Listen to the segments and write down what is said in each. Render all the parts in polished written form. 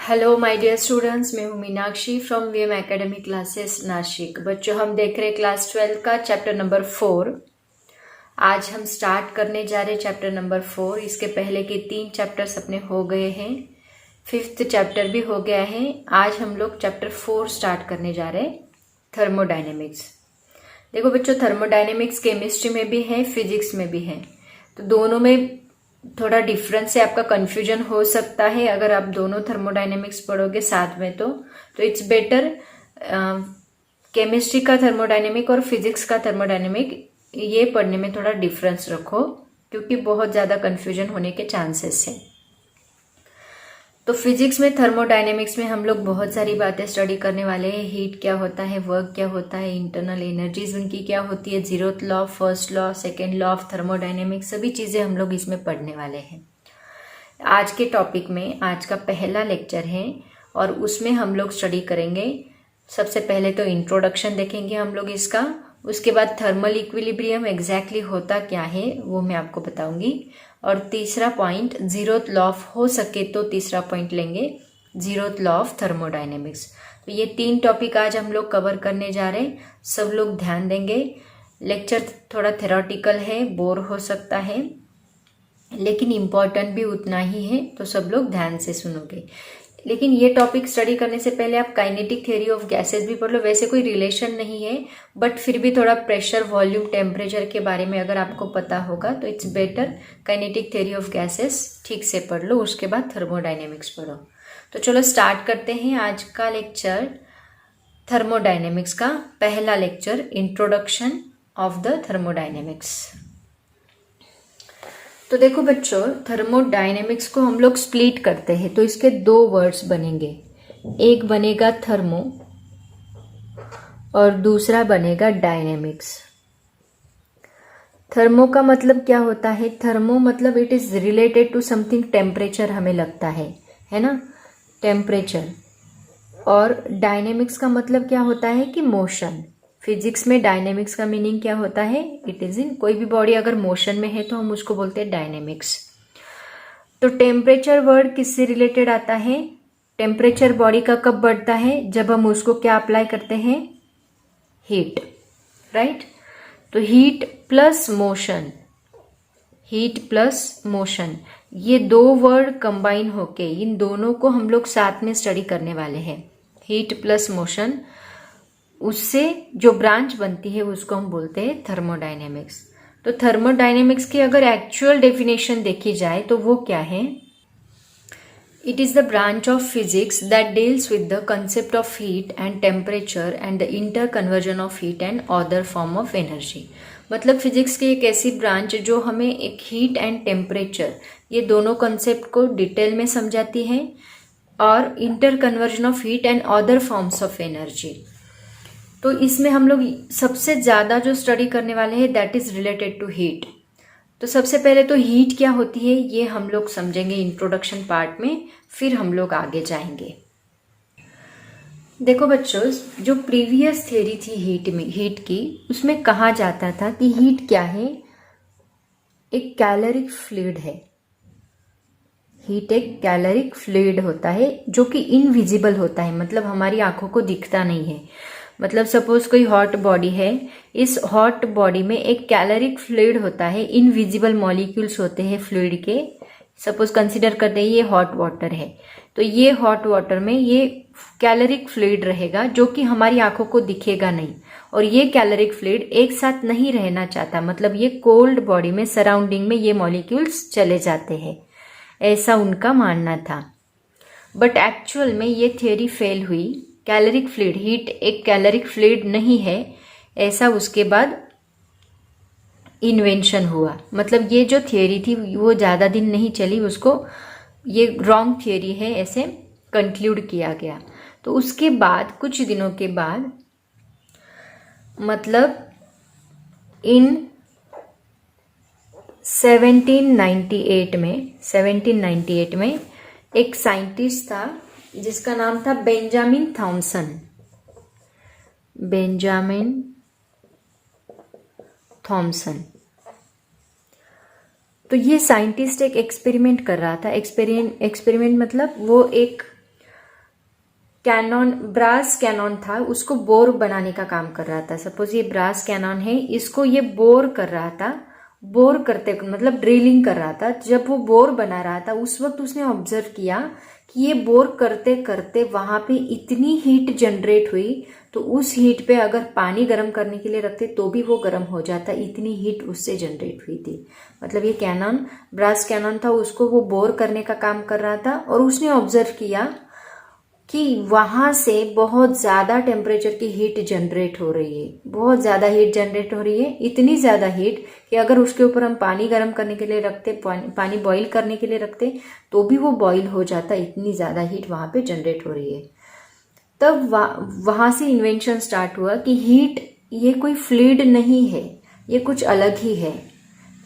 Hello my dear students, मैं हूँ Meenakshi from VM academy classes Nashik. बच्चों, हम देख रहे हैं क्लास 12 का चैप्टर नंबर 4। आज हम स्टार्ट करने जा रहे हैं चैप्टर नंबर 4। इसके पहले के 3 चैप्टर्स अपने हो गए हैं, 5th चैप्टर भी हो गया है। आज हम लोग चैप्टर 4 स्टार्ट करने जा रहे हैं, थर्मोडायनेमिक्स। देखो बच्चों, थर्मोडायनेमिक्स केमिस्ट्री में भी है, फिजिक्स में भी है, तो दोनों में थोड़ा डिफरेंस से आपका कंफ्यूजन हो सकता है अगर आप दोनों थर्मोडायनेमिक्स पढ़ोगे साथ में। तो इट्स बेटर केमिस्ट्री का थर्मोडायनेमिक और फिजिक्स का थर्मोडायनेमिक ये पढ़ने में थोड़ा डिफरेंस रखो, क्योंकि बहुत ज़्यादा कंफ्यूजन होने के चांसेस हैं। तो फिजिक्स में, थर्मोडायनेमिक्स में हम लोग बहुत सारी बातें स्टडी करने वाले हैं। हीट क्या होता है, वर्क क्या होता है, इंटरनल एनर्जीज उनकी क्या होती है, zeroth law, first law, second law of thermodynamics, सभी चीज़ें हम लोग इसमें पढ़ने वाले हैं। आज के टॉपिक में आज का पहला लेक्चर है और उसमें हम लोग स्टडी करेंगे। सबसे पहले तो इंट्रोडक्शन देखेंगे हम लोग इसका, उसके बाद थर्मल इक्विलिब्रियम एग्जैक्टली होता क्या है वो मैं आपको बताऊंगी, और तीसरा पॉइंट जीरोथ लॉ ऑफ, हो सके तो तीसरा पॉइंट लेंगे जीरोथ लॉ ऑफ थर्मोडायनेमिक्स। तो ये 3 टॉपिक आज हम लोग कवर करने जा रहे हैं। सब लोग ध्यान देंगे। लेक्चर थोड़ा थ्योरेटिकल है, बोर हो सकता है, लेकिन इम्पॉर्टेंट भी उतना ही है, तो सब लोग ध्यान से सुनोगे। लेकिन ये टॉपिक स्टडी करने से पहले आप काइनेटिक थ्योरी ऑफ गैसेस भी पढ़ लो। वैसे कोई रिलेशन नहीं है, बट फिर भी थोड़ा प्रेशर, वॉल्यूम, टेम्परेचर के बारे में अगर आपको पता होगा तो it's better kinetic theory of gases ठीक से पढ़ लो, उसके बाद थर्मोडायनेमिक्स पढ़ो। तो चलो स्टार्ट करते हैं आज का लेक्चर, थर्मोडायनेमिक्स का पहला lecture, introduction of the thermodynamics. तो देखो बच्चों, थर्मोडायनेमिक्स को हम लोग स्प्लिट करते हैं, तो इसके 2 वर्ड्स बनेंगे। एक बनेगा थर्मो और दूसरा बनेगा डायनेमिक्स। थर्मो का मतलब क्या होता है? थर्मो मतलब it is related to something, temperature हमें लगता है ना, टेम्परेचर। और डायनेमिक्स का मतलब क्या होता है कि मोशन। फिजिक्स में डायनेमिक्स का मीनिंग क्या होता है? इट इज इन, कोई भी बॉडी अगर मोशन में है तो हम उसको बोलते हैं डायनेमिक्स। तो टेम्परेचर वर्ड किससे रिलेटेड आता है? टेम्परेचर बॉडी का कब बढ़ता है? जब हम उसको क्या अप्लाई करते हैं? Heat, right. तो heat plus motion, heat plus motion, ये 2 वर्ड कंबाइन होके इन दोनों को हम लोग साथ में स्टडी करने वाले हैं। हीट प्लस मोशन, उससे जो ब्रांच बनती है उसको हम बोलते हैं थर्मोडायनेमिक्स। तो थर्मोडायनेमिक्स की अगर एक्चुअल डेफिनेशन देखी जाए तो वो क्या है? It is the branch of physics that deals with the concept of heat and temperature and the inter conversion of heat and other form of energy. मतलब फिजिक्स की एक ऐसी ब्रांच जो हमें एक हीट एंड टेम्परेचर, ये दोनों concept को डिटेल में समझाती है, और inter conversion of heat and other forms of energy. तो इसमें हम लोग सबसे ज़्यादा जो स्टडी करने वाले हैं that is related to heat. तो सबसे पहले तो हीट क्या होती है ये हम लोग समझेंगे इंट्रोडक्शन पार्ट में, फिर हम लोग आगे जाएंगे। देखो बच्चों, जो प्रीवियस थ्योरी थी हीट की, उसमें कहा जाता था कि हीट क्या है? एक कैलोरिक फ्लूइड है। हीट एक कैलोरिक फ्लूइड होता है जो कि इनविजिबल होता है, मतलब हमारी आंखों को दिखता नहीं है। मतलब सपोज कोई हॉट बॉडी है, इस हॉट बॉडी में एक कैलोरिक फ्लूइड होता है, इनविजिबल मॉलिक्यूल्स होते हैं फ्लूइड के। सपोज कंसीडर करते हैं ये हॉट वाटर है, तो ये हॉट वाटर में ये कैलोरिक फ्लूइड रहेगा जो कि हमारी आंखों को दिखेगा नहीं, और ये कैलोरिक फ्लूइड एक साथ नहीं रहना चाहता, मतलब ये कोल्ड बॉडी में, सराउंडिंग में ये मॉलिक्यूल्स चले जाते हैं, ऐसा उनका मानना था। बट एक्चुअल में ये थियोरी फेल हुई। कैलोरिक फ्लूइड, हीट एक कैलोरिक फ्लूइड नहीं है, ऐसा उसके बाद इन्वेंशन हुआ। मतलब ये जो थियोरी थी वो ज़्यादा दिन नहीं चली, उसको ये रॉन्ग थियोरी है ऐसे कंक्लूड किया गया। तो उसके बाद कुछ दिनों के बाद, मतलब इन 1798 में एक साइंटिस्ट था जिसका नाम था बेंजामिन थॉमसन। Benjamin Thompson. तो ये साइंटिस्ट एक एक्सपेरिमेंट कर रहा था। एक्सपेरिमेंट मतलब वो एक कैनॉन, ब्रास कैनॉन था, उसको बोर बनाने का काम कर रहा था। सपोज ये ब्रास कैनॉन है, इसको ये बोर कर रहा था, बोर करते मतलब ड्रिलिंग कर रहा था। जब वो बोर बना रहा था उस वक्त उसने ऑब्जर्व किया कि ये बोर करते करते वहां पे इतनी हीट जनरेट हुई, तो उस हीट पे अगर पानी गर्म करने के लिए रखते तो भी वो गर्म हो जाता, इतनी हीट उससे जनरेट हुई थी। मतलब ये कैनॉन, ब्रास कैनॉन था, उसको वो बोर करने का काम कर रहा था और उसने ऑब्जर्व किया कि वहां से बहुत ज्यादा टेम्परेचर की हीट जनरेट हो रही है, बहुत ज्यादा हीट जनरेट हो रही है, इतनी ज्यादा हीट कि अगर उसके ऊपर हम पानी गर्म करने के लिए रखते, पानी बॉईल करने के लिए रखते तो भी वो बॉईल हो जाता, इतनी ज्यादा हीट वहां पे जनरेट हो रही है। तब वहां से इन्वेंशन स्टार्ट हुआ कि हीट ये कोई फ्लूइड नहीं है, ये कुछ अलग ही है।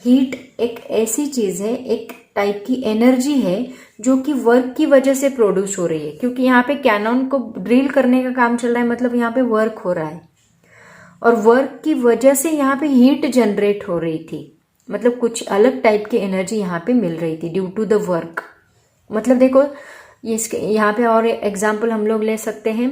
हीट एक ऐसी चीज है, एक टाइप की एनर्जी है जो कि वर्क की वजह से प्रोड्यूस हो रही है। क्योंकि यहाँ पे कैनॉन को ड्रिल करने का काम चल रहा है, मतलब यहाँ पे वर्क हो रहा है और वर्क की वजह से यहाँ पे हीट जनरेट हो रही थी, मतलब कुछ अलग टाइप की एनर्जी यहाँ पे मिल रही थी ड्यू टू द वर्क। मतलब देखो इसके यहाँ पे और एग्जाम्पल हम लोग ले सकते हैं।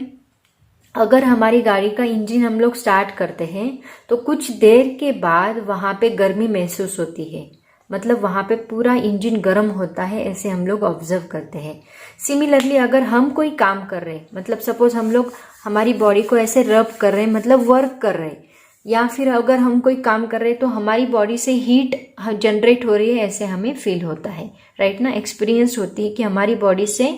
अगर हमारी गाड़ी का इंजन हम लोग स्टार्ट करते हैं तो कुछ देर के बाद वहां पे गर्मी महसूस होती है, मतलब वहां पे पूरा इंजन गर्म होता है, ऐसे हम लोग ऑब्जर्व करते हैं। सिमिलरली अगर हम कोई काम कर रहे हैं, मतलब सपोज हम लोग हमारी बॉडी को ऐसे रब कर रहे हैं, मतलब वर्क कर रहे हैं, या फिर अगर हम कोई काम कर रहे हैं तो हमारी बॉडी से हीट जनरेट हो रही है, ऐसे हमें फील होता है, राइट ना। एक्सपीरियंस होती है कि हमारी बॉडी से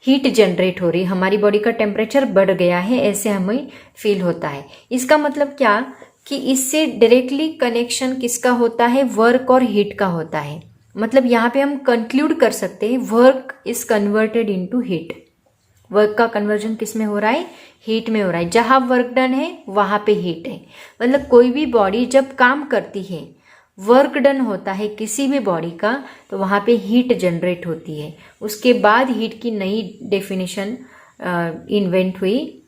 हीट जनरेट हो रही है, हमारी बॉडी का टेम्परेचर बढ़ गया है, ऐसे हमें फील होता है। इसका मतलब क्या कि इससे डायरेक्टली कनेक्शन किसका होता है, वर्क और हीट का होता है। मतलब यहाँ पे हम कंक्लूड कर सकते हैं work is converted into heat. Work का कन्वर्जन किस में हो रहा है, हीट में हो रहा है। जहां वर्क डन है वहां पे हीट है। मतलब कोई भी बॉडी जब काम करती है, वर्क डन होता है किसी भी बॉडी का, तो वहां पे हीट जनरेट होती है। उसके बाद हीट की नई डेफिनेशन इन्वेंट हुई,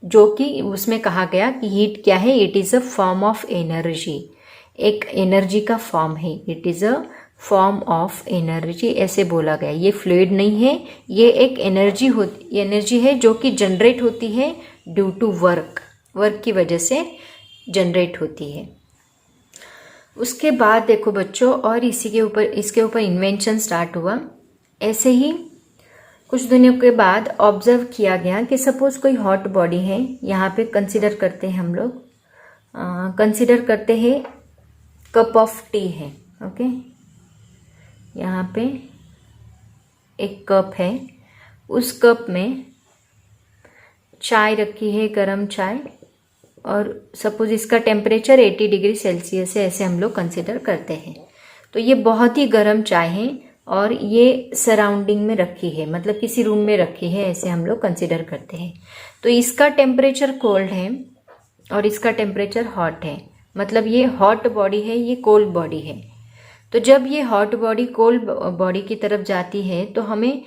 जो कि उसमें कहा गया कि हीट क्या है, it is a form of energy, एक एनर्जी का फॉर्म है, it is a form of energy, ऐसे बोला गया। ये फ्लूइड नहीं है, ये एक एनर्जी है जो कि जनरेट होती है ड्यू टू वर्क, वर्क की वजह से जनरेट होती है। उसके बाद देखो बच्चों, और इसके ऊपर इन्वेंशन स्टार्ट हुआ। ऐसे ही कुछ दिनों के बाद ऑब्जर्व किया गया कि सपोज कोई हॉट बॉडी है, यहाँ पे कंसिडर करते हैं हम लोग, कंसिडर करते हैं कप ऑफ टी है, ओके। यहाँ पे एक कप है, उस कप में चाय रखी है, गरम चाय, और सपोज इसका टेम्परेचर 80 डिग्री सेल्सियस है, ऐसे हम लोग कंसिडर करते हैं। तो ये बहुत ही गर्म चाय है और ये सराउंडिंग में रखी है, मतलब किसी रूम में रखी है, ऐसे हम लोग कंसिडर करते हैं। तो इसका टेम्परेचर कोल्ड है और इसका टेम्परेचर हॉट है, मतलब ये हॉट बॉडी है, ये कोल्ड बॉडी है। तो जब ये हॉट बॉडी कोल्ड बॉडी की तरफ जाती है तो हमें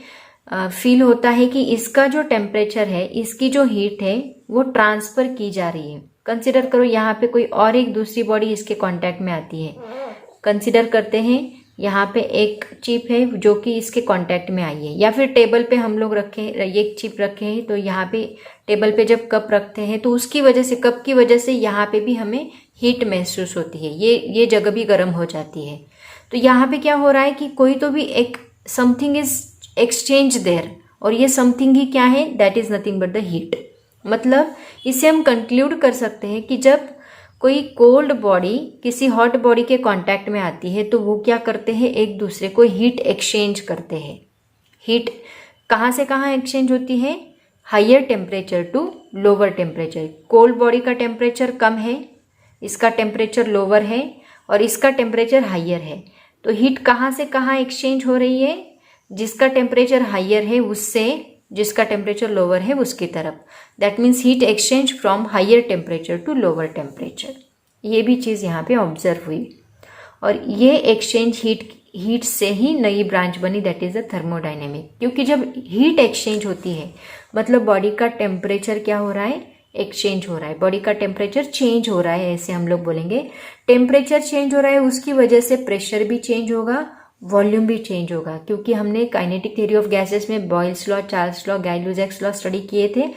फील होता है कि इसका जो टेम्परेचर है, इसकी जो हीट है, वो ट्रांसफर की जा रही है। कंसिडर करो यहाँ पे कोई और एक दूसरी बॉडी इसके कांटेक्ट में आती है। कंसिडर करते हैं यहाँ पे एक चिप है जो कि इसके कांटेक्ट में आई है, या फिर टेबल पे हम लोग रखे एक चिप रखे हैं, तो यहाँ पे टेबल पे जब कप रखते हैं तो उसकी वजह से, कप की वजह से यहाँ पे भी हमें हीट महसूस होती है, ये जगह भी गर्म हो जाती है। तो यहाँ पे क्या हो रहा है कि कोई तो भी एक समथिंग इज एक्सचेंज देयर, और ये समथिंग ही क्या है, that is nothing but the heat. मतलब इसे हम कंक्लूड कर सकते हैं कि जब कोई कोल्ड बॉडी किसी हॉट बॉडी के कांटेक्ट में आती है तो वो क्या करते हैं, एक दूसरे को हीट एक्सचेंज करते हैं। हीट कहाँ से कहाँ एक्सचेंज होती है, higher temperature to lower temperature. Cold body का टेम्परेचर कम है, इसका टेम्परेचर लोअर है, और इसका टेम्परेचर हायर है। तो हीट कहाँ से कहाँ एक्सचेंज हो रही है, जिसका टेम्परेचर हायर है उससे जिसका टेम्परेचर लोअर है उसकी तरफ। That means heat exchange from higher temperature to lower temperature. ये भी चीज़ यहाँ पे ऑब्जर्व हुई, और ये एक्सचेंज हीट से ही नई ब्रांच बनी, दैट इज द थर्मोडायनेमिक। क्योंकि जब हीट एक्सचेंज होती है मतलब बॉडी का टेम्परेचर क्या हो रहा है, एक्सचेंज हो रहा है, बॉडी का टेम्परेचर चेंज हो रहा है, ऐसे हम लोग बोलेंगे। टेम्परेचर चेंज हो रहा है, उसकी वजह से प्रेशर भी चेंज होगा, वॉल्यूम भी चेंज होगा, क्योंकि हमने काइनेटिक थ्योरी ऑफ गैसेस में Boyle's law, Charles law, Gay-Lussac law study किए थे।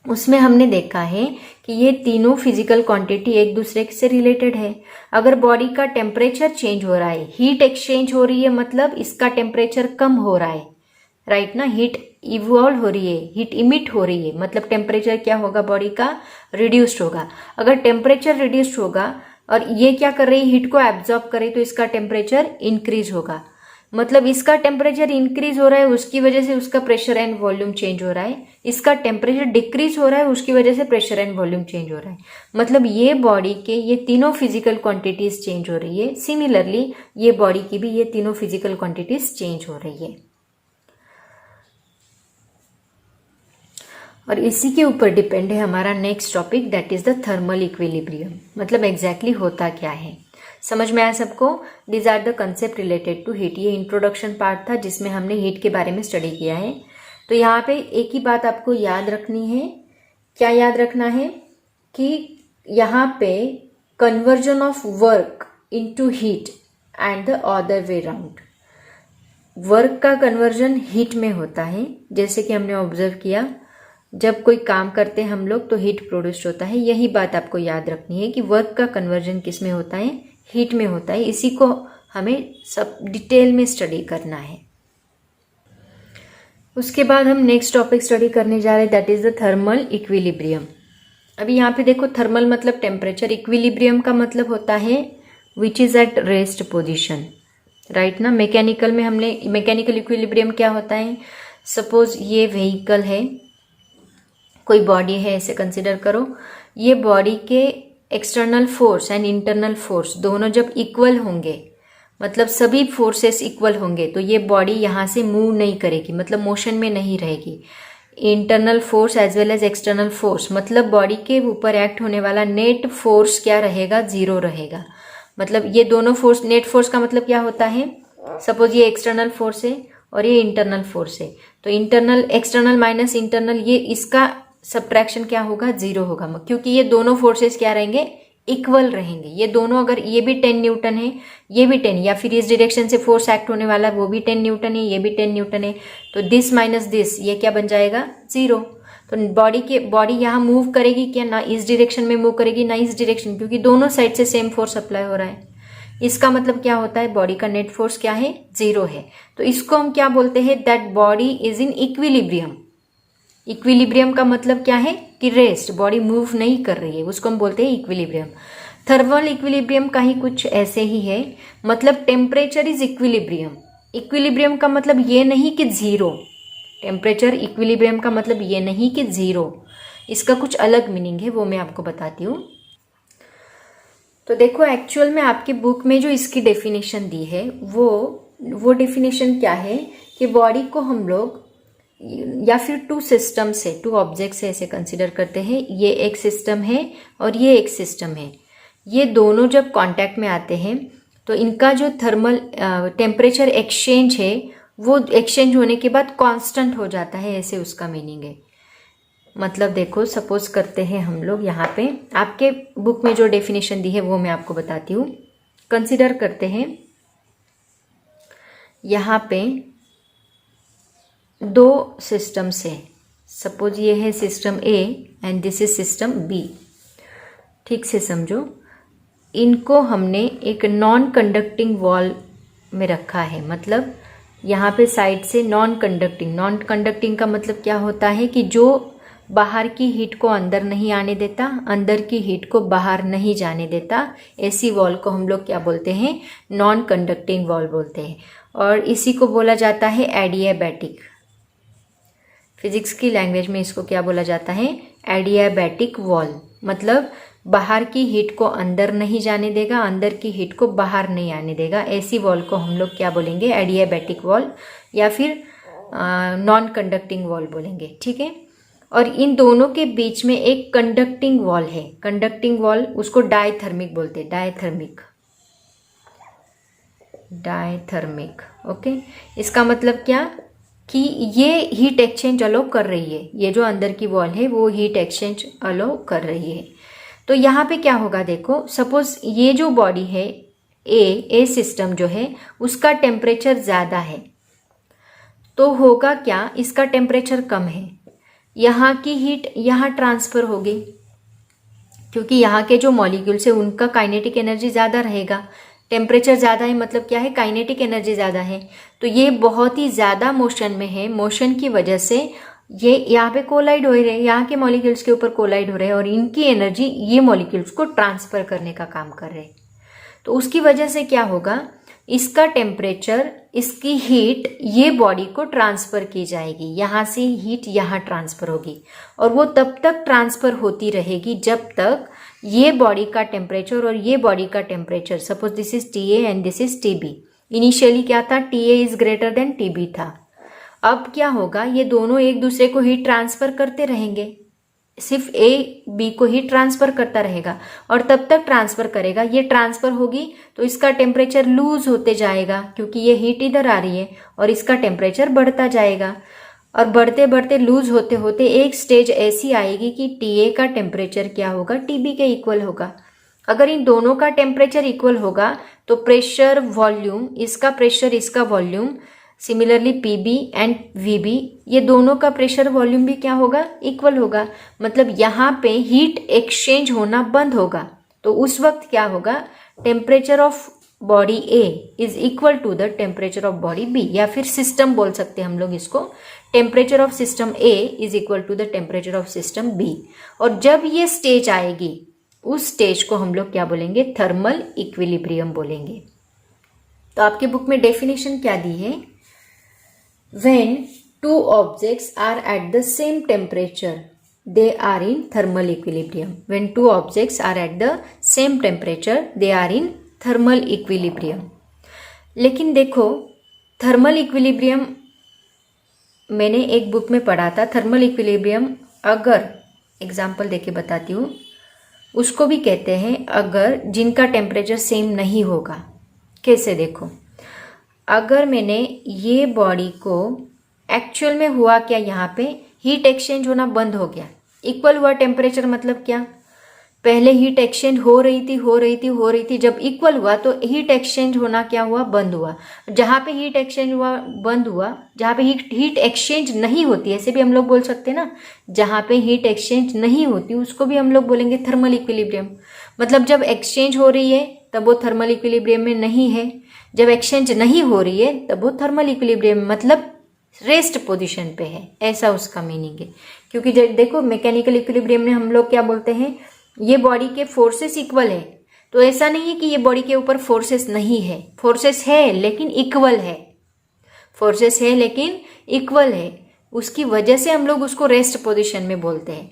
उसमें हमने देखा है कि ये तीनों फिजिकल क्वांटिटी एक दूसरे से रिलेटेड है। अगर बॉडी का टेम्परेचर चेंज हो रहा है, हीट एक्सचेंज हो रही है, मतलब इसका टेम्परेचर कम हो रहा है, राइट ना। हीट इवॉल्व हो रही है, हीट इमिट हो रही है, मतलब टेम्परेचर क्या होगा बॉडी का, रिड्यूस्ड होगा। अगर टेम्परेचर रिड्यूस्ड होगा और ये क्या कर रही है, हीट को एब्जॉर्ब करे, तो इसका टेम्परेचर इंक्रीज होगा। मतलब इसका टेम्परेचर इंक्रीज हो रहा है, उसकी वजह से उसका प्रेशर एंड वॉल्यूम चेंज हो रहा है। इसका टेम्परेचर डिक्रीज हो रहा है, उसकी वजह से प्रेशर एंड वॉल्यूम चेंज हो रहा है। मतलब ये बॉडी के ये तीनों फिजिकल क्वांटिटीज चेंज हो रही है। सिमिलरली ये बॉडी की भी ये तीनों फिजिकल क्वांटिटीज चेंज हो रही है। और इसी के ऊपर डिपेंड है हमारा next topic, that is the thermal equilibrium. मतलब एग्जैक्टली होता क्या है, समझ में आया सबको। These are the concept related to heat. ये इंट्रोडक्शन पार्ट था जिसमें हमने हीट के बारे में स्टडी किया है। तो यहाँ पे एक ही बात आपको याद रखनी है। क्या याद रखना है कि यहाँ पे conversion of work into heat and the other way round. Work का कन्वर्जन हीट में होता है, जैसे कि हमने ऑब्जर्व किया जब कोई काम करते हैं हम लोग तो हीट प्रोड्यूस होता है। यही बात आपको याद रखनी है कि वर्क का कन्वर्जन किस में होता है, हीट में होता है। इसी को हमें सब डिटेल में स्टडी करना है। उसके बाद हम नेक्स्ट टॉपिक स्टडी करने जा रहे हैं, that is the thermal equilibrium. अभी यहाँ पे देखो, थर्मल मतलब टेम्परेचर, इक्विलिब्रियम का मतलब होता है which is at rest position, right ना। मैकेनिकल में हमने, मैकेनिकल इक्विलिब्रियम क्या होता है, सपोज ये व्हीकल है, कोई बॉडी है ऐसे कंसिडर करो। ये बॉडी के external force and internal force दोनों जब इक्वल होंगे, मतलब सभी फोर्सेस इक्वल होंगे, तो ये बॉडी यहाँ से मूव नहीं करेगी, मतलब मोशन में नहीं रहेगी। Internal force as well as external force, मतलब बॉडी के ऊपर एक्ट होने वाला नेट फोर्स क्या रहेगा, जीरो रहेगा। मतलब ये दोनों फोर्स, नेट फोर्स का मतलब क्या होता है, सपोज ये एक्सटर्नल फोर्स है और ये इंटरनल फोर्स है, तो इंटरनल, एक्सटर्नल माइनस इंटरनल, ये इसका सब्ट्रैक्शन क्या होगा, जीरो होगा, क्योंकि ये दोनों फोर्सेस क्या रहेंगे, इक्वल रहेंगे। ये दोनों, अगर ये भी 10 न्यूटन है, ये भी 10, या फिर इस डायरेक्शन से फोर्स एक्ट होने वाला वो भी 10 न्यूटन है, ये भी 10 न्यूटन है, तो दिस माइनस दिस, ये क्या बन जाएगा, जीरो। तो बॉडी यहाँ मूव करेगी क्या, ना इस डायरेक्शन में मूव करेगी ना इस डायरेक्शन, क्योंकि दोनों साइड से सेम फोर्स अप्लाई हो रहा है। इसका मतलब क्या होता है, बॉडी का नेट फोर्स क्या है, जीरो है। तो इसको हम क्या बोलते हैं, that body is in equilibrium. Equilibrium का मतलब क्या है कि रेस्ट, बॉडी मूव नहीं कर रही है, उसको हम बोलते हैं इक्विलिब्रियम। थर्मल इक्विलिब्रियम का ही कुछ ऐसे ही है, मतलब टेम्परेचर इज इक्विलिब्रियम। इक्विलिब्रियम का मतलब ये नहीं कि जीरो, टेम्परेचर इक्विलिब्रियम का मतलब ये नहीं कि जीरो, इसका कुछ अलग मीनिंग है, वो मैं आपको बताती हूँ। तो देखो, एक्चुअल में आपके बुक में जो इसकी डेफिनेशन दी है वो डेफिनेशन क्या है कि बॉडी को हम लोग या फिर टू सिस्टम से, टू ऑब्जेक्ट से ऐसे कंसिडर करते हैं। ये एक सिस्टम है और ये एक सिस्टम है। ये दोनों जब कांटेक्ट में आते हैं तो इनका जो थर्मल टेम्परेचर एक्सचेंज है वो एक्सचेंज होने के बाद कांस्टेंट हो जाता है, ऐसे उसका मीनिंग है। मतलब देखो, सपोज करते हैं हम लोग, यहाँ पे आपके बुक में जो डेफिनेशन दी है वो मैं आपको बताती हूँ। कंसिडर करते हैं यहाँ पे दो सिस्टम्स है, सपोज ये है system A and this is system B. ठीक से समझो, इनको हमने एक नॉन कंडक्टिंग वॉल में रखा है। मतलब यहाँ पे साइड से नॉन कंडक्टिंग का मतलब क्या होता है कि जो बाहर की हीट को अंदर नहीं आने देता, अंदर की हीट को बाहर नहीं जाने देता, ऐसी वॉल को हम लोग क्या बोलते हैं, नॉन कंडक्टिंग वॉल बोलते हैं। और इसी को बोला जाता है एडियाबैटिक। फिजिक्स की लैंग्वेज में इसको क्या बोला जाता है, एडियाबैटिक वॉल। मतलब बाहर की हीट को अंदर नहीं जाने देगा, अंदर की हीट को बाहर नहीं आने देगा, ऐसी वॉल को हम लोग क्या बोलेंगे, एडियाबैटिक वॉल या फिर नॉन कंडक्टिंग वॉल बोलेंगे। ठीक है। और इन दोनों के बीच में एक कंडक्टिंग वॉल है। कंडक्टिंग वॉल, उसको डायथर्मिक बोलते हैं, डायथर्मिक। ओके, इसका मतलब क्या कि ये हीट एक्सचेंज अलो कर रही है, ये जो अंदर की वॉल है वो हीट एक्सचेंज अलो कर रही है। तो यहाँ पे क्या होगा, देखो सपोज ये जो बॉडी है ए सिस्टम जो है उसका टेम्परेचर ज़्यादा है, तो होगा क्या, इसका टेम्परेचर कम है, यहाँ की हीट यहाँ ट्रांसफ़र होगी, क्योंकि यहाँ के जो मॉलिक्यूल्स है उनका काइनेटिक एनर्जी ज़्यादा रहेगा। टेम्परेचर ज़्यादा है मतलब क्या है, काइनेटिक एनर्जी ज़्यादा है, तो ये बहुत ही ज़्यादा मोशन में है। मोशन की वजह से ये यहाँ पे कोलाइड हो रहे हैं, यहाँ के मॉलिक्यूल्स के ऊपर कोलाइड हो रहे हैं और इनकी एनर्जी ये मॉलिक्यूल्स को ट्रांसफ़र करने का काम कर रहे हैं। तो उसकी वजह से क्या होगा, इसका टेम्परेचर, इसकी हीट ये बॉडी को ट्रांसफ़र की जाएगी, यहाँ से हीट यहाँ ट्रांसफ़र होगी और वो तब तक ट्रांसफ़र होती रहेगी जब तक ये बॉडी का टेम्परेचर और ये बॉडी का temperature, suppose this is TA and this is TB। Initially क्या था, TA is greater than TB था। अब क्या होगा, ये दोनों एक दूसरे को हीट ट्रांसफ़र करते रहेंगे, सिर्फ A B को ही ट्रांसफ़र करता रहेगा और तब तक ट्रांसफ़र करेगा, ये ट्रांसफ़र होगी तो इसका टेम्परेचर लूज होते जाएगा क्योंकि ये हीट इधर आ रही है और इसका टेम्परेचर बढ़ता जाएगा और बढ़ते बढ़ते लूज होते होते एक स्टेज ऐसी आएगी कि TA का टेम्परेचर क्या होगा, TB के इक्वल होगा। अगर इन दोनों का टेम्परेचर इक्वल होगा तो प्रेशर वॉल्यूम, इसका प्रेशर इसका volume, similarly PB and VB, ये दोनों का प्रेशर वॉल्यूम भी क्या होगा, इक्वल होगा। मतलब यहाँ पे हीट एक्सचेंज होना बंद होगा, तो उस वक्त क्या होगा, temperature of body A is equal to the temperature of body B, या फिर सिस्टम बोल सकते हैं हम लोग इसको, temperature of system A is equal to the temperature of system B। और जब ये स्टेज आएगी उस स्टेज को हम लोग क्या बोलेंगे, थर्मल इक्विलिब्रियम बोलेंगे। तो आपके बुक में डेफिनेशन क्या दी है, when two objects are at the same temperature they are in thermal equilibrium. When two objects are at the same temperature they are in thermal equilibrium. लेकिन देखो थर्मल इक्विलिब्रियम मैंने एक बुक में पढ़ा था, थर्मल इक्विलिब्रियम अगर example देके बताती हूँ, उसको भी कहते हैं अगर जिनका टेम्परेचर सेम नहीं होगा। कैसे, देखो अगर मैंने ये बॉडी को, एक्चुअल में हुआ क्या, यहाँ पे हीट एक्सचेंज होना बंद हो गया, इक्वल हुआ टेम्परेचर, मतलब क्या, पहले हीट एक्सचेंज हो रही थी, जब इक्वल हुआ तो हीट एक्सचेंज होना क्या हुआ, बंद हुआ। जहाँ पे हीट एक्सचेंज हुआ बंद हुआ, जहाँ पे हीट एक्सचेंज नहीं होती, ऐसे भी हम लोग बोल सकते हैं ना, जहाँ पे हीट एक्सचेंज नहीं होती उसको भी हम लोग बोलेंगे थर्मल इक्विलिब्रियम। मतलब जब एक्सचेंज हो रही है तब वो थर्मल इक्विलिब्रियम में नहीं है, जब एक्सचेंज नहीं हो रही है तब वो थर्मल इक्विलिब्रियम मतलब रेस्ट पोजीशन पे है, ऐसा उसका मीनिंग है। क्योंकि जब देखो मैकेनिकल इक्विलिब्रियम में हम लोग क्या बोलते हैं, ये बॉडी के फोर्सेस इक्वल है, तो ऐसा नहीं है कि ये बॉडी के ऊपर फोर्सेस नहीं है, फोर्सेस है लेकिन इक्वल है, फोर्सेस है लेकिन इक्वल है, उसकी वजह से हम लोग उसको रेस्ट पोजीशन में बोलते हैं।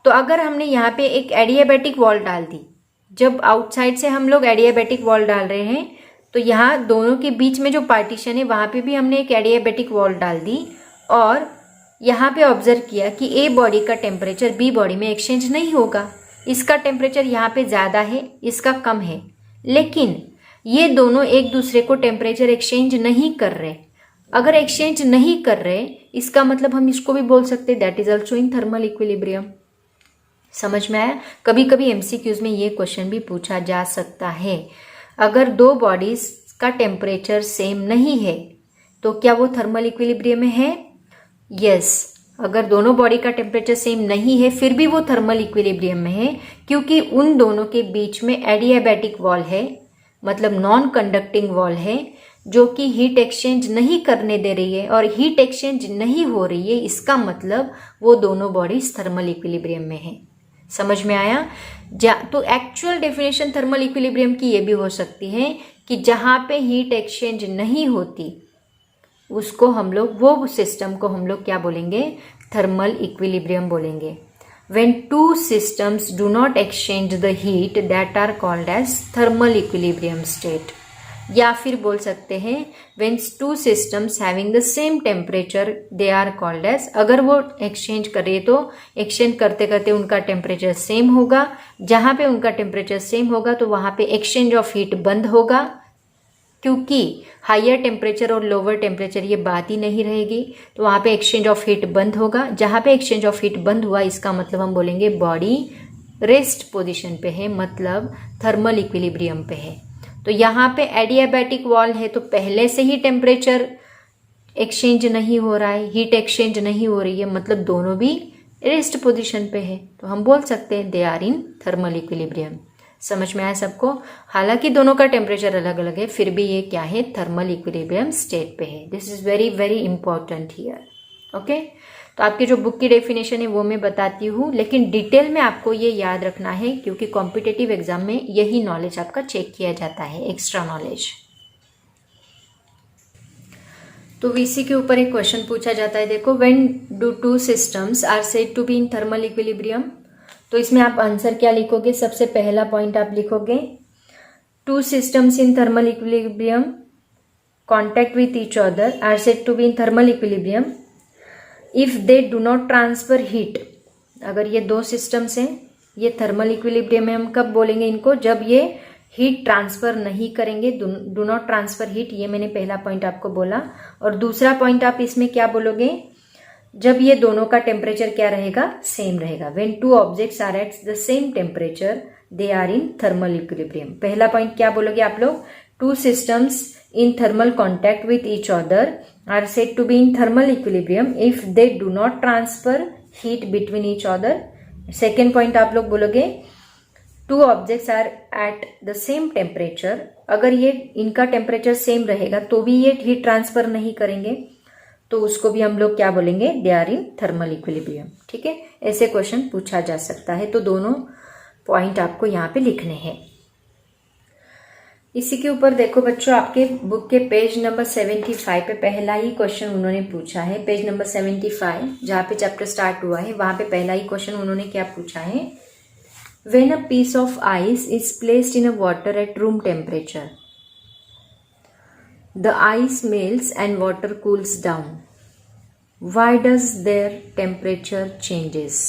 तो अगर हमने यहाँ पे एक एडियाबैटिक वॉल डाल दी, जब आउटसाइड से हम लोग एडियाबैटिक वॉल डाल रहे हैं तो यहाँ दोनों के बीच में जो पार्टीशन है वहाँ पे भी हमने एक एडियाबैटिक वॉल डाल दी और यहाँ पे ऑब्जर्व किया कि ए बॉडी का टेम्परेचर बी बॉडी में एक्सचेंज नहीं होगा, इसका टेम्परेचर यहाँ पे ज़्यादा है, इसका कम है, लेकिन ये दोनों एक दूसरे को टेम्परेचर एक्सचेंज नहीं कर रहे। अगर एक्सचेंज नहीं कर रहे इसका मतलब हम इसको भी बोल सकते that is also in thermal equilibrium. समझ में आया? कभी कभी MCQs में ये क्वेश्चन भी पूछा जा सकता है, अगर दो बॉडीज का टेम्परेचर सेम नहीं है तो क्या वो थर्मल इक्विलिब्रियम में है? यस, अगर दोनों बॉडी का टेम्परेचर सेम नहीं है फिर भी वो थर्मल इक्विलिब्रियम में है, क्योंकि उन दोनों के बीच में एडियाबैटिक वॉल है, मतलब नॉन कंडक्टिंग वॉल है, जो कि हीट एक्सचेंज नहीं करने दे रही है और हीट एक्सचेंज नहीं हो रही है, इसका मतलब वो दोनों बॉडीज थर्मल इक्विलिब्रियम में है। समझ में आया? तो एक्चुअल डेफिनेशन थर्मल इक्विलिब्रियम की ये भी हो सकती है कि जहाँ पे हीट एक्सचेंज नहीं होती उसको हम लोग, वो सिस्टम को हम लोग क्या बोलेंगे? थर्मल इक्विलिब्रियम बोलेंगे। When two systems do not exchange the heat that are called as thermal equilibrium state, या फिर बोल सकते हैं when two systems having the same temperature they are called as, अगर वो एक्सचेंज करे तो एक्सचेंज करते करते उनका टेम्परेचर सेम होगा, जहाँ पे उनका टेम्परेचर सेम होगा तो वहाँ पे एक्सचेंज ऑफ हीट बंद होगा, क्योंकि हायर टेम्परेचर और लोअर टेम्परेचर ये बात ही नहीं रहेगी, तो वहाँ पे एक्सचेंज ऑफ हीट बंद होगा। जहाँ पे एक्सचेंज ऑफ हीट बंद हुआ इसका मतलब हम बोलेंगे बॉडी रेस्ट पोजीशन पे है, मतलब थर्मल इक्विलिब्रियम पे है। तो यहाँ पे एडियाबैटिक वॉल है तो पहले से ही टेम्परेचर एक्सचेंज नहीं हो रहा है, हीट एक्सचेंज नहीं हो रही है, मतलब दोनों भी रेस्ट पोजीशन पे है, तो हम बोल सकते हैं they are in thermal equilibrium. समझ में आया सबको? हालांकि दोनों का टेम्परेचर अलग अलग है, फिर भी ये क्या है, थर्मल इक्विलिब्रियम स्टेट पे है। This is very very important here. Okay, तो आपकी जो बुक की डेफिनेशन है वो मैं बताती हूँ, लेकिन डिटेल में आपको ये याद रखना है क्योंकि कॉम्पिटिटिव एग्जाम में यही नॉलेज आपका चेक किया जाता है, एक्स्ट्रा नॉलेज। तो इसी के ऊपर एक क्वेश्चन पूछा जाता है, देखो, when do two systems are said to be in thermal equilibrium. तो इसमें आप आंसर क्या लिखोगे? सबसे पहला पॉइंट आप लिखोगे, two systems in thermal equilibrium contact with each other are said to be in thermal equilibrium if they do not transfer heat. अगर ये दो सिस्टम्स हैं, ये थर्मल इक्विलिब्रियम में हम कब बोलेंगे इनको? जब ये हीट ट्रांसफर नहीं करेंगे, डू नॉट ट्रांसफर हीट, ये मैंने पहला पॉइंट आपको बोला। और दूसरा पॉइंट आप इसमें क्या बोलोगे? जब ये दोनों का टेम्परेचर क्या रहेगा? सेम रहेगा। When two objects are at the same temperature they are in thermal equilibrium. पहला पॉइंट क्या बोलोगे आप लोग? Two systems in thermal contact with each other are said to be in thermal equilibrium if they do not transfer heat between each other. Second point आप लोग बोलोगे, two objects are at the same temperature, अगर ये इनका temperature same रहेगा तो भी ये हीट ट्रांसफर नहीं करेंगे, तो उसको भी हम लोग क्या बोलेंगे? They are in thermal equilibrium. ठीक है, ऐसे क्वेश्चन पूछा जा सकता है, तो दोनों पॉइंट आपको यहाँ पे लिखने हैं। इसी के ऊपर देखो बच्चों, आपके बुक के पेज नंबर 75 पे पहला ही क्वेश्चन उन्होंने पूछा है। पेज नंबर 75 जहाँ पे चैप्टर स्टार्ट हुआ है, वहां पे पहला ही क्वेश्चन उन्होंने क्या पूछा है? When a piece of ice is placed in a water at room temperature the ice melts and water cools down, why does their temperature changes.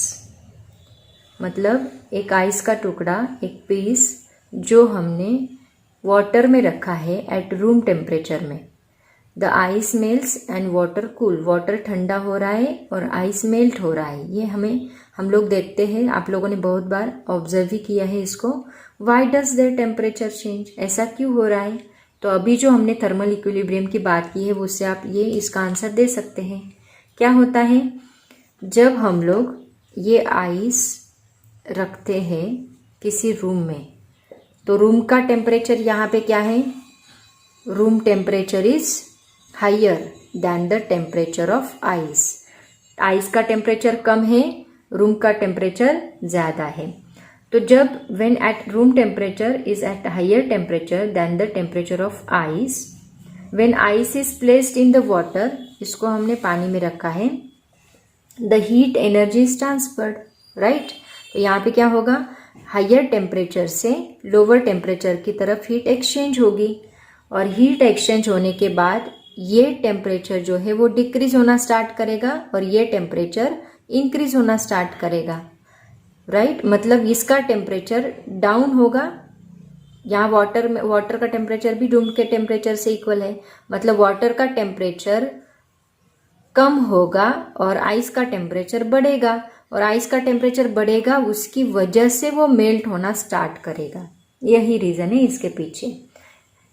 मतलब एक आइस का टुकड़ा, एक पीस जो हमने वाटर में रखा है एट रूम टेम्परेचर में, the ice melts and water cool, water ठंडा हो रहा है और आइस मेल्ट हो रहा है। ये हम लोग देखते हैं, आप लोगों ने बहुत बार ऑब्जर्व भी किया है इसको। Why does their temperature change, ऐसा क्यों हो रहा है? तो अभी जो हमने थर्मल इक्विलिब्रियम की बात की है उससे आप ये इसका आंसर दे सकते हैं। क्या होता है, जब हम लोग ये आइस रखते हैं किसी रूम में, तो रूम का टेम्परेचर यहाँ पे क्या है? Room temperature is higher than the temperature of ice. Ice का टेम्परेचर कम है, रूम का टेम्परेचर ज़्यादा है। तो जब when at room temperature is at higher temperature than the temperature of ice, when ice is placed in the water, इसको हमने पानी में रखा है, the heat energy is transferred, right. तो यहाँ पे क्या होगा? हायर टेम्परेचर से लोअर टेम्परेचर की तरफ हीट एक्सचेंज होगी, और हीट एक्सचेंज होने के बाद ये टेम्परेचर जो है वो डिक्रीज होना स्टार्ट करेगा और ये टेम्परेचर इंक्रीज होना स्टार्ट करेगा, राइट। मतलब इसका टेम्परेचर डाउन होगा। यहाँ वाटर का टेम्परेचर भी रूम के टेम्परेचर से इक्वल है, मतलब वाटर का टेम्परेचर कम होगा और आइस का टेम्परेचर बढ़ेगा, और आइस का टेम्परेचर बढ़ेगा, उसकी वजह से वो मेल्ट होना स्टार्ट करेगा। यही रीजन है इसके पीछे।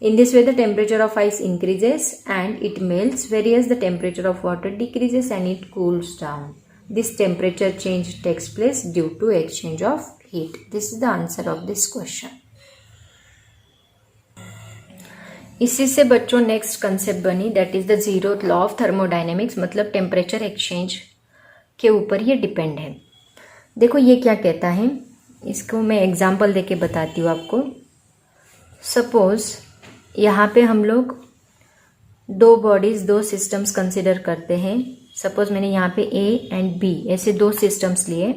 In this way the temperature of ice increases and it melts, whereas the temperature of water decreases and it cools down. This temperature change takes place due to exchange of heat. This is the answer of this question. इसी से बच्चों next concept बनी, that is the zeroth law of thermodynamics, मतलब temperature exchange के ऊपर ये depend है। देखो ये क्या कहता है, इसको मैं एग्जांपल देके बताती हूँ आपको। सपोज यहाँ पे हम लोग दो बॉडीज, दो सिस्टम्स कंसिडर करते हैं। सपोज मैंने यहाँ पे ए एंड बी ऐसे दो सिस्टम्स लिए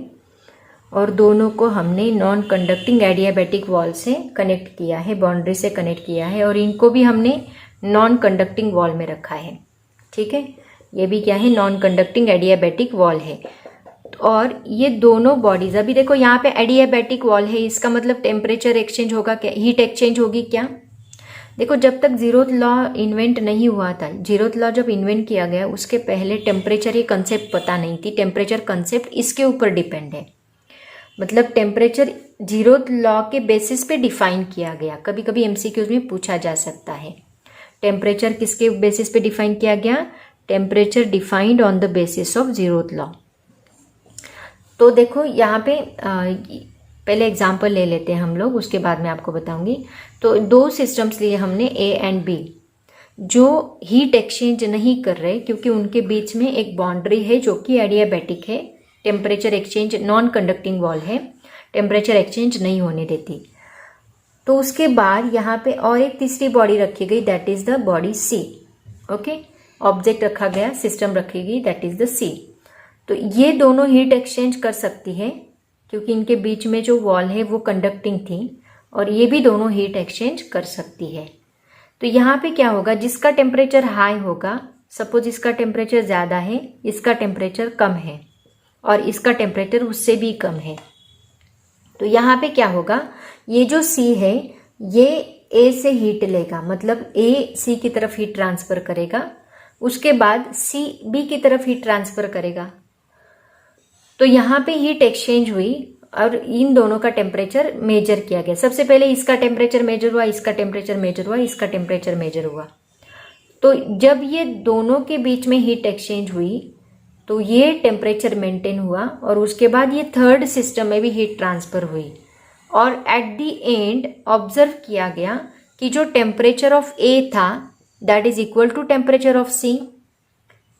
और दोनों को हमने नॉन कंडक्टिंग एडियाबैटिक वॉल से कनेक्ट किया है, बाउंड्री से कनेक्ट किया है, और इनको भी हमने नॉन कंडक्टिंग वॉल में रखा है। ठीक है, ये भी क्या है? नॉन कंडक्टिंग एडियाबैटिक वॉल है। और ये दोनों बॉडीज, अभी देखो यहाँ पे एडियाबैटिक वॉल है, इसका मतलब टेम्परेचर एक्सचेंज होगा क्या? हीट एक्सचेंज होगी क्या? देखो जब तक जीरोथ लॉ इन्वेंट नहीं हुआ था, जीरोथ लॉ जब इन्वेंट किया गया उसके पहले टेम्परेचर ये कंसेप्ट पता नहीं थी। टेम्परेचर कंसेप्ट इसके ऊपर डिपेंड है, मतलब टेम्परेचर जीरोथ लॉ के बेसिस पे डिफाइन किया गया। कभी कभी एमसीक्यूज में पूछा जा सकता है। टेम्परेचर किसके बेसिस पे डिफाइन किया गया? Temperature defined on the basis of zeroth law. तो देखो यहाँ पे पहले एग्जाम्पल ले लेते हैं हम लोग, उसके बाद में आपको बताऊंगी। तो दो सिस्टम्स लिए हमने, ए एंड बी, जो हीट एक्सचेंज नहीं कर रहे क्योंकि उनके बीच में एक बाउंड्री है जो कि एडियाबैटिक है। Temperature exchange, non conducting wall है, टेम्परेचर एक्सचेंज नहीं होने देती। तो उसके बाद यहाँ पे और एक तीसरी बॉडी रखी गई, that is the body C. Okay, object रखा गया, सिस्टम रखी गई, दैट इज द सी। तो ये दोनों हीट एक्सचेंज कर सकती है क्योंकि इनके बीच में जो वॉल है वो कंडक्टिंग थी, और ये भी दोनों हीट एक्सचेंज कर सकती है। तो यहाँ पे क्या होगा, जिसका टेम्परेचर हाई होगा, सपोज इसका टेम्परेचर ज़्यादा है, इसका टेम्परेचर कम है, और इसका टेम्परेचर उससे भी कम है। तो यहाँ पे क्या होगा, ये जो C है ये A से हीट लेगा, मतलब A C की तरफ हीट ट्रांसफर करेगा, उसके बाद C B की तरफ हीट ट्रांसफर करेगा। तो यहाँ पे हीट एक्सचेंज हुई और इन दोनों का टेम्परेचर मेजर किया गया। सबसे पहले इसका टेम्परेचर मेजर हुआ, इसका टेम्परेचर मेजर हुआ, इसका टेम्परेचर मेजर हुआ। तो जब ये दोनों के बीच में हीट एक्सचेंज हुई तो ये टेम्परेचर मेंटेन हुआ, और उसके बाद ये थर्ड सिस्टम में भी हीट ट्रांसफर हुई, और एट द एंड ऑब्जर्व किया गया कि जो टेम्परेचर ऑफ A था that is equal to temperature of C,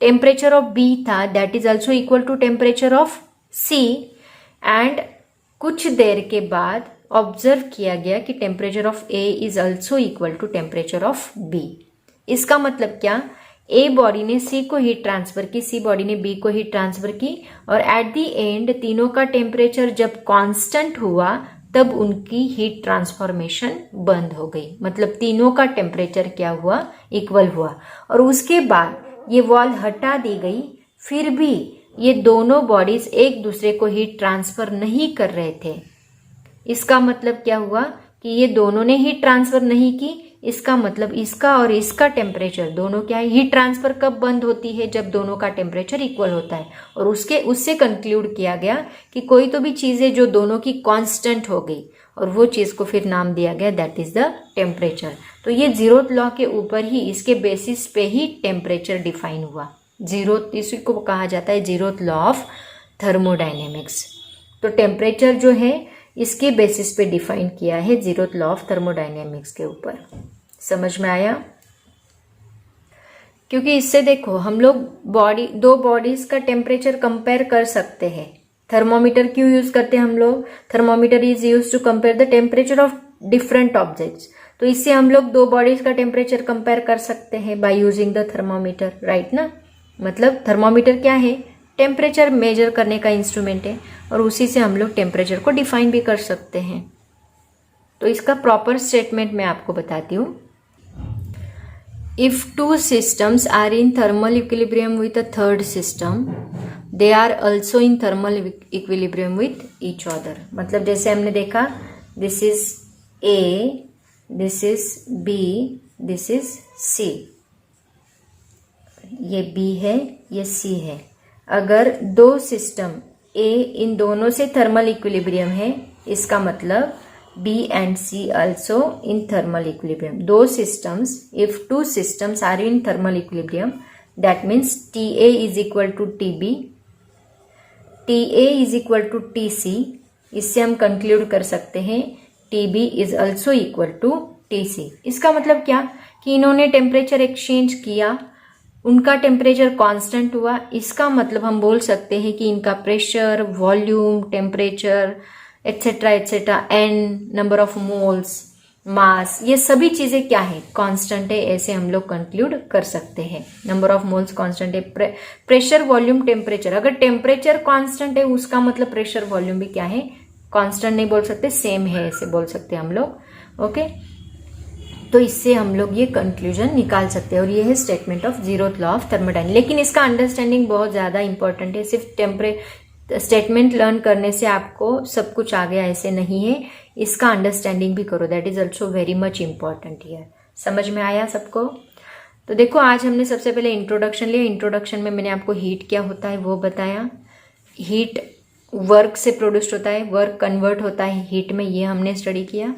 temperature of B था that is also equal to temperature of C, and कुछ देर के बाद ऑब्जर्व किया गया कि temperature of A is also equal to temperature of B। इसका मतलब क्या, A बॉडी ने C को हीट ट्रांसफर की, C बॉडी ने B को हीट ट्रांसफर की, और एट द एंड तीनों का टेम्परेचर जब कांस्टेंट हुआ तब उनकी हीट ट्रांसफॉर्मेशन बंद हो गई, मतलब तीनों का टेम्परेचर क्या हुआ, इक्वल हुआ। और उसके बाद ये वॉल हटा दी गई, फिर भी ये दोनों बॉडीज एक दूसरे को हीट ट्रांसफर नहीं कर रहे थे। इसका मतलब क्या हुआ कि ये दोनों ने हीट ट्रांसफर नहीं की, इसका मतलब इसका और इसका टेम्परेचर दोनों क्या है, हीट ट्रांसफर कब बंद होती है, जब दोनों का टेम्परेचर इक्वल होता है। और उससे कंक्लूड किया गया कि कोई तो भी चीज़ है जो दोनों की कांस्टेंट हो गई, और वो चीज़ को फिर नाम दिया गया दैट इज द टेम्परेचर। तो ये जीरोथ लॉ के ऊपर ही, इसके बेसिस पे ही टेम्परेचर डिफाइन हुआ। जीरोथ, इसी को कहा जाता है जीरोथ लॉ ऑफ थर्मोडाइनेमिक्स। तो टेम्परेचर जो है इसके बेसिस पे डिफाइन किया है जीरोथ लॉ ऑफ थर्मोडाइनेमिक्स के ऊपर। समझ में आया? क्योंकि इससे देखो हम लोग दो बॉडीज का टेम्परेचर कंपेयर कर सकते हैं। थर्मोमीटर क्यों यूज करते हैं हम लोग? Thermometer is use to compare the temperature of different objects. तो इससे हम लोग दो बॉडीज का टेम्परेचर कंपेयर कर सकते हैं by using the thermometer, right ना। मतलब थर्मोमीटर क्या है, टेम्परेचर मेजर करने का इंस्ट्रूमेंट है, और उसी से हम लोग टेम्परेचर को डिफाइन भी कर सकते हैं। तो इसका प्रॉपर स्टेटमेंट मैं आपको बताती हूँ। If two systems are in thermal equilibrium with a third system, they are also in thermal equilibrium with each other. मतलब जैसे हमने देखा, this is A, this is B, this is C। ये B है, ये C है। अगर दो सिस्टम A इन दोनों से थर्मल इक्विलिब्रियम है, इसका मतलब B and C also in thermal equilibrium. Those systems, if two systems are in thermal equilibrium, that means TA is equal to TB, TA is equal to TC. इससे हम conclude कर सकते हैं TB is also equal to TC. इसका मतलब क्या कि इन्होंने टेम्परेचर एक्सचेंज किया, उनका टेम्परेचर कांस्टेंट हुआ। इसका मतलब हम बोल सकते हैं कि इनका pressure, volume, temperature etcetera etcetera, n, number of moles, mass, ये सभी चीजें क्या है, कांस्टेंट है। ऐसे हम लोग कंक्लूड कर सकते हैं। नंबर ऑफ मोल्स कांस्टेंट है, प्रेशर, वॉल्यूम, टेम्परेचर। अगर टेम्परेचर कांस्टेंट है उसका मतलब प्रेशर, वॉल्यूम भी क्या है, कांस्टेंट नहीं बोल सकते, सेम है ऐसे बोल सकते हैं हम लोग। ओके, तो इससे हम लोग ये कंक्लूजन निकाल सकते हैं, और ये है statement of zeroth law of thermodynamics. लेकिन इसका अंडरस्टैंडिंग बहुत ज्यादा इंपॉर्टेंट है। सिर्फ स्टेटमेंट लर्न करने से आपको सब कुछ आ गया ऐसे नहीं है, इसका अंडरस्टैंडिंग भी करो, that is also very much important here. समझ में आया सबको? तो देखो आज हमने सबसे पहले इंट्रोडक्शन लिया। इंट्रोडक्शन में मैंने आपको हीट क्या होता है वो बताया, हीट वर्क से प्रोड्यूस्ड होता है, वर्क कन्वर्ट होता है हीट में, ये हमने स्टडी किया।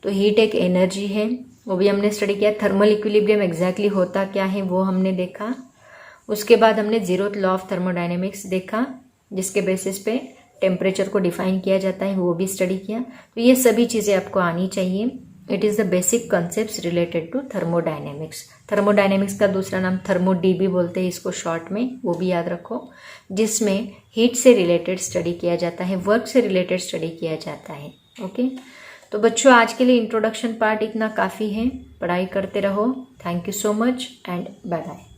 तो हीट एक एनर्जी है, वो भी हमने स्टडी किया। थर्मल इक्विलिब्रियम एग्जैक्टली होता क्या है वो हमने देखा। उसके बाद हमने जीरोथ लॉ ऑफ थर्मोडायनेमिक्स देखा, जिसके बेसिस पे टेम्परेचर को डिफाइन किया जाता है, वो भी स्टडी किया। तो ये सभी चीज़ें आपको आनी चाहिए। It is the basic concepts related to thermodynamics. Thermodynamics का दूसरा नाम थर्मोडीबी बोलते हैं इसको शॉर्ट में, वो भी याद रखो, जिसमें हीट से रिलेटेड स्टडी किया जाता है, वर्क से रिलेटेड स्टडी किया जाता है। ओके, तो बच्चों आज के लिए इंट्रोडक्शन पार्ट इतना काफ़ी है। पढ़ाई करते रहो। Thank you so much and bye bye.